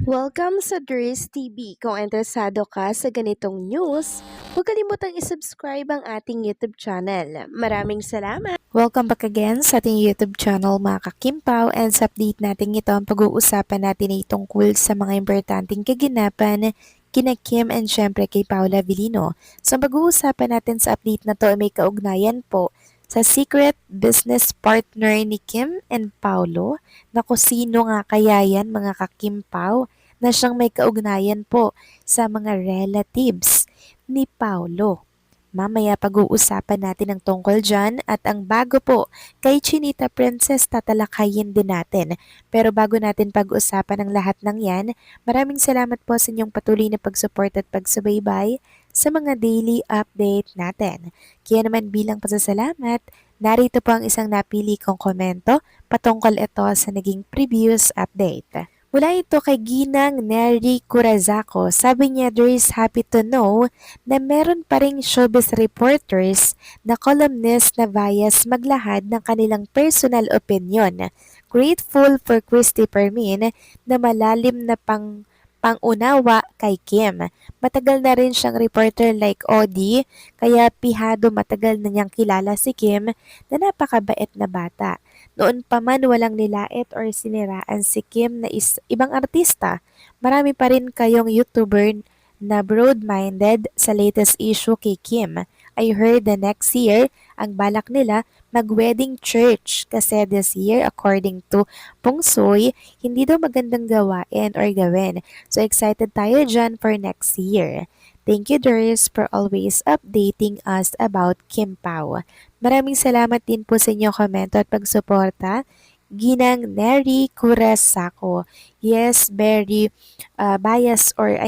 Welcome sa Dries TV. Kung interesado ka sa ganitong news, huwag kalimutang isubscribe ang ating YouTube channel. Maraming salamat! Welcome back again sa ating YouTube channel mga kakimpaw, and sa update natin ito ang pag-uusapan natin ay tungkol sa mga importanteng kaganapan kina Kim and syempre kay Paula Avellino. So pag-uusapan natin sa update na to ay may kaugnayan po sa secret business partner ni Kim and Paulo na kung sino nga kaya yan mga kakimpaw na siyang may kaugnayan po sa mga relatives ni Paulo. Mamaya pag-uusapan natin ang tungkol dyan at ang bago po kay Chinita Princess tatalakayin din natin. Pero bago natin pag-usapan ang lahat ng yan, maraming salamat po sa inyong patuloy na pag-support at pagsubaybay sa mga daily update natin. Kaya naman bilang pasasalamat, narito po ang isang napili kong komento patungkol ito sa naging previous update. Mula ito kay Ginang Neri Curazaco, sabi niya, "There is happy to know na meron pa ring showbiz reporters na columnist na bias maglahad ng kanilang personal opinion. Grateful for Christy Permin na malalim na pangunawa kay Kim. Matagal na rin siyang reporter like Odi, kaya pihado matagal na niyang kilala si Kim na napakabait na bata. Noon pa man walang nilait or siniraan si Kim na ibang artista. Marami pa rin kayong YouTuber na broad-minded sa latest issue kay Kim. I heard the next year, ang balak nila mag-wedding church kasi this year, according to Pungsoy, hindi daw magandang gawain or gawin. So excited tayo dyan for next year. Thank you, Doris, for always updating us about Kim Pao. Maraming salamat din po sa inyong komento at pagsuporta. Ginang Neri Curasako. Yes, very bias or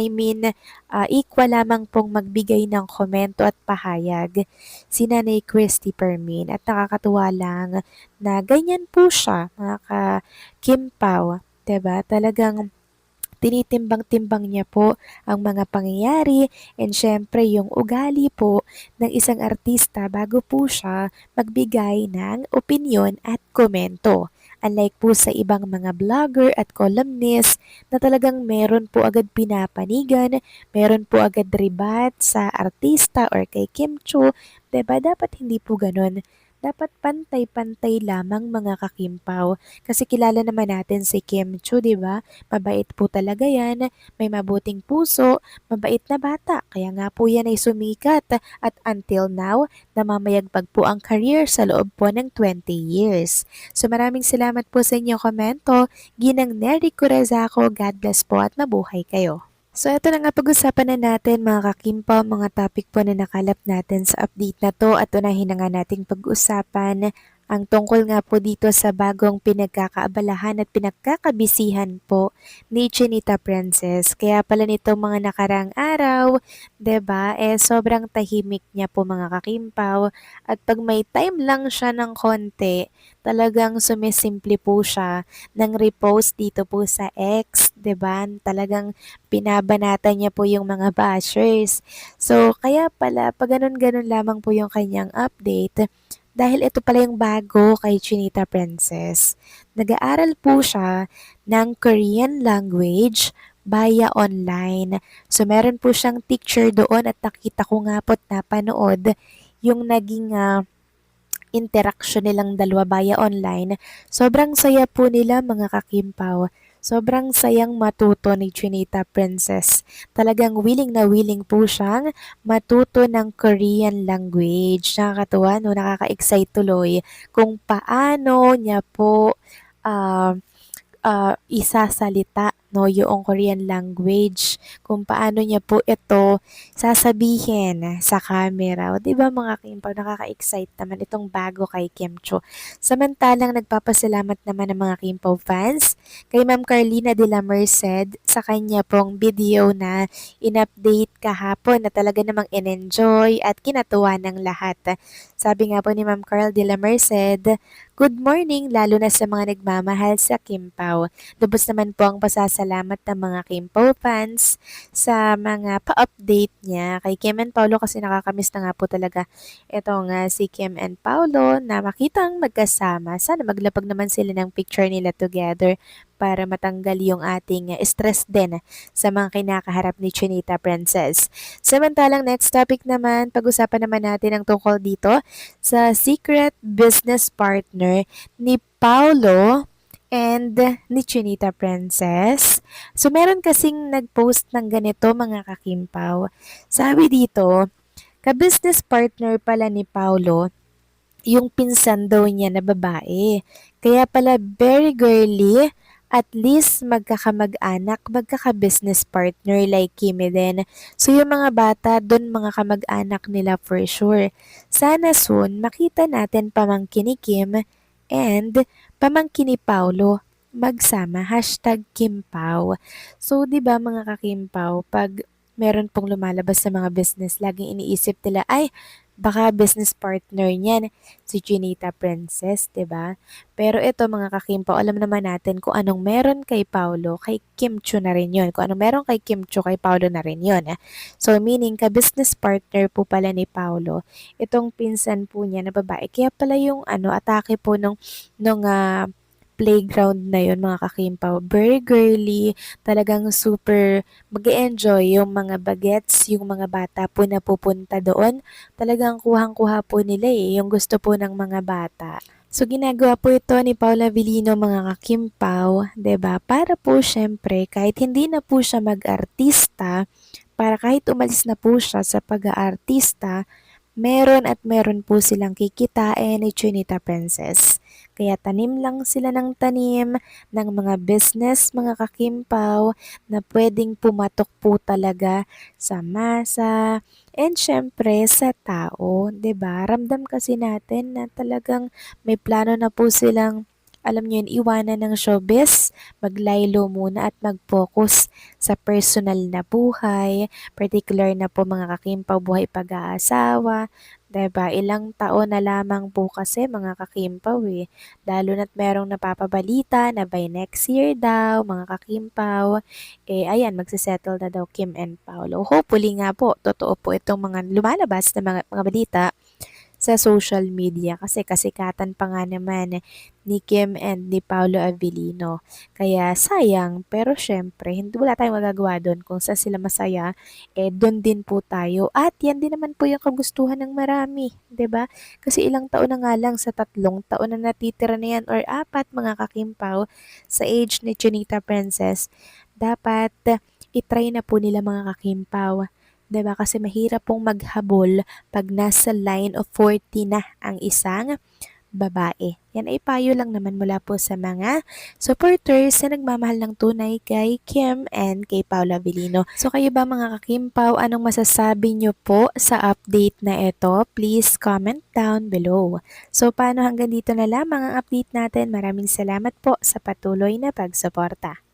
equal lamang pong magbigay ng komento at pahayag si Nanay Christy Permin, at nakakatuwa lang na ganyan po siya, mga ka-Kim Pao. 'Di ba? Talagang tinitimbang-timbang niya po ang mga pangyayari and syempre yung ugali po ng isang artista bago po siya magbigay ng opinyon at komento. Unlike po sa ibang mga vlogger at columnist na talagang meron po agad pinapanigan, meron po agad rebat sa artista or kay Kim Chiu, 'di ba? Dapat hindi po ganun. Dapat pantay-pantay lamang mga kakimpaw. Kasi kilala naman natin si Kim Chiu, 'di ba? Mabait po talaga yan, may mabuting puso, mabait na bata. Kaya nga po yan ay sumikat at until now, namamayagpag po ang career sa loob po ng 20 years. So maraming salamat po sa inyong komento. Ginang Neri Curazaco, God bless po at mabuhay kayo. So ito na nga, pag-usapan na natin mga kakimpa, mga topic po na nakalap natin sa update na to, at unahin na nga nating pag-usapan ang tungkol nga po dito sa bagong pinagkakaabalahan at pinagkakabisihan po ni Chinita Princess. Kaya pala nito mga nakarang araw, 'di ba? Sobrang tahimik niya po mga kakimpaw, at pag may time lang siya ng konti, talagang sumisimple po siya ng repost dito po sa X, 'di ba? Talagang binabanatan niya po yung mga bashers. So kaya pala pag ganun-ganun lamang po yung kanyang update, dahil ito pala yung bago kay Chinita Princess. Nag-aaral po siya ng Korean language via online. So meron po siyang teacher doon, at nakita ko nga po't napanood yung naging interaction nilang dalawa via online. Sobrang saya po nila mga kakimpaw. Sobrang sayang matuto ni Chinita Princess. Talagang willing na willing po siyang matuto ng Korean language. Nakakatuwa, no? Nakaka-excite tuloy kung paano niya po ah, isasalita, no, yung Korean language, kung paano niya po ito sasabihin sa camera. O 'di ba mga Kimpaw, nakaka-excite naman itong bago kay Kim Chiu. Samantalang nagpapasalamat naman ang mga Kimpaw fans kay Ma'am Carlina de la Merced sa kanya pong video na in-update kahapon, na talaga namang in-enjoy at kinatuwa ng lahat. Sabi nga po ni Ma'am Carl de la Merced, "Good morning lalo na sa mga nagmamahal sa Kimpaw. Lubos naman po ang pasasalamat ng mga Kimpaw fans sa mga pa-update niya kay Kim and Paulo, kasi nakakamiss na nga po talaga ito nga si Kim and Paulo na makitang magkasama. Sana maglapag naman sila ng picture nila together. para matanggal yung ating stress din sa mga kinakaharap ni Chinita Princess. Samantalang next topic naman, pag-usapan naman natin ang tungkol dito sa secret business partner ni Paulo and ni Chinita Princess. So meron kasing nag-post ng ganito mga kakimpaw. Sabi dito, ka-business partner pala ni Paulo yung pinsan daw niya na babae. Kaya pala very girly, at least magkakamag-anak, magkaka-business partner like Kimi din. So yung mga bata, doon mga kamag-anak nila for sure. Sana soon makita natin pamangkin ni Kim and pamangkin ni Paulo magsama, hashtag Kimpaw. So, di ba mga kakimpaw, pag meron pong lumalabas sa mga business, laging iniisip nila, ay, baka business partner niyan si Chinita Princess, 'di ba? Pero ito mga kakimpaw, alam naman natin kung anong meron kay Paulo, kay Kim Chu na rin 'yon. Kung anong meron kay Kim Chu, kay Paulo na rin 'yon. So meaning ka-business partner po pala ni Paulo itong pinsan po niya na babae. Kaya pala yung atake po nung playground na yun mga kakimpaw. Very girly, talagang super mag-enjoy yung mga bagets, yung mga bata po na pupunta doon. Talagang kuhang-kuha po nila yung gusto po ng mga bata. So ginagawa po ito ni Paula Avellino mga kakimpaw, 'di ba? Para po syempre kahit hindi na po siya mag-artista, para kahit umalis na po siya sa pag-aartista, meron at meron po silang kikitain ni Chinita Princess. Kaya tanim lang sila ng tanim ng mga business, mga kakimpaw, na pwedeng pumatok po talaga sa masa and syempre sa tao, 'di ba? Ramdam kasi natin na talagang may plano na po silang alam niyo yun, iwanan ng showbiz, maglaylo muna at mag-focus sa personal na buhay, particular na po mga kakimpaw buhay pag-aasawa, 'di ba? Ilang taon na lamang po kasi mga kakimpaw lalo na't merong napapabalita na by next year daw, mga kakimpaw, ayan, magsisettle na daw Kim and Paolo. Hopefully nga po, totoo po itong mga lumalabas na mga balita sa social media kasi kasikatan pa nga naman ni Kim and ni Paolo Avellino. Kaya sayang, pero syempre, hindi wala tayong magagawa doon kung saan sila masaya, doon din po tayo. At yan din naman po yung kagustuhan ng marami, 'di ba? Kasi ilang taon na nga lang sa 3 taon na natitira na yan or 4 mga kakimpaw sa age ni Chinita Princess, dapat itry na po nila mga kakimpaw. 'Di ba? Kasi mahirap pong maghabol pag nasa line of 40 na ang isang babae. Yan ay payo lang naman mula po sa mga supporters na nagmamahal ng tunay kay Kim and kay Paula Avellino. So kayo ba mga kakimpaw, anong masasabi nyo po sa update na ito? Please comment down below. So paano hanggang dito na lamang ang update natin. Maraming salamat po sa patuloy na pagsuporta.